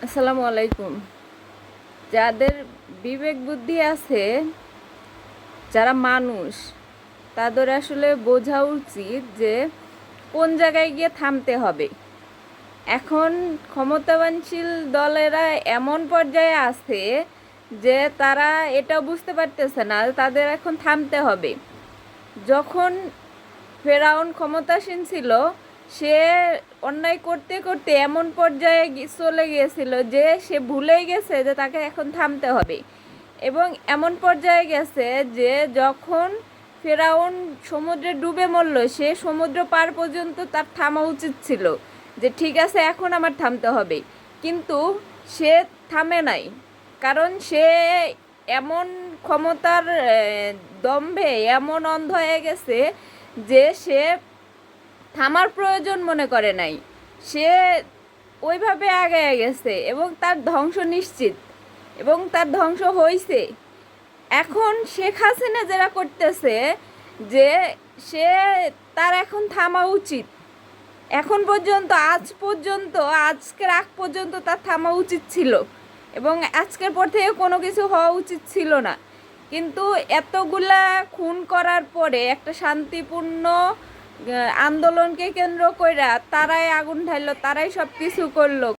আসসালামু আলাইকুম। যাদের বিবেক বুদ্ধি আছে, যারা মানুষ, তাদের আসলে বোঝা উচিত যে কোন জায়গায় গিয়ে থামতে হবে। এখন ক্ষমতাবানশীল দলেরা এমন পর্যায়ে আছে যে তারা এটা বুঝতে পারতেছে না তাদের এখন থামতে হবে। যখন ফেরাউন ক্ষমতাসীন ছিল, সে অন্যায় করতে করতে এমন পর্যায়ে চলে গিয়েছিল যে সে ভুলেই গেছে যে তাকে এখন থামতে হবে। এবং এমন পর্যায়ে গেছে যে যখন ফেরাউন সমুদ্রে ডুবে মরল, সে সমুদ্র পার পর্যন্ত তার থামা উচিত ছিল, যে ঠিক আছে এখন আমার থামতে হবে, কিন্তু সে থামে নাই। কারণ সে এমন ক্ষমতার দম্ভে এমন অন্ধ হয়ে গেছে যে সে থামার প্রয়োজন মনে করে নাই। সে ওইভাবে আগায় গেছে এবং তার ধ্বংস নিশ্চিত, এবং তার ধ্বংস হয়েছে। এখন শেখ হাসিনা যারা করতেছে, যে সে তার এখন থামা উচিত। এখন পর্যন্ত, আজ পর্যন্ত, আজকের আগ পর্যন্ত তার থামা উচিত ছিল, এবং আজকের পর থেকে কোনো কিছু হওয়া উচিত ছিল না। কিন্তু এতগুলা খুন করার পরে একটা শান্তিপূর্ণ আন্দোলনকে কেন্দ্র কইরা তারাই আগুন ঢাললো, তারাই সব কিছু করলো।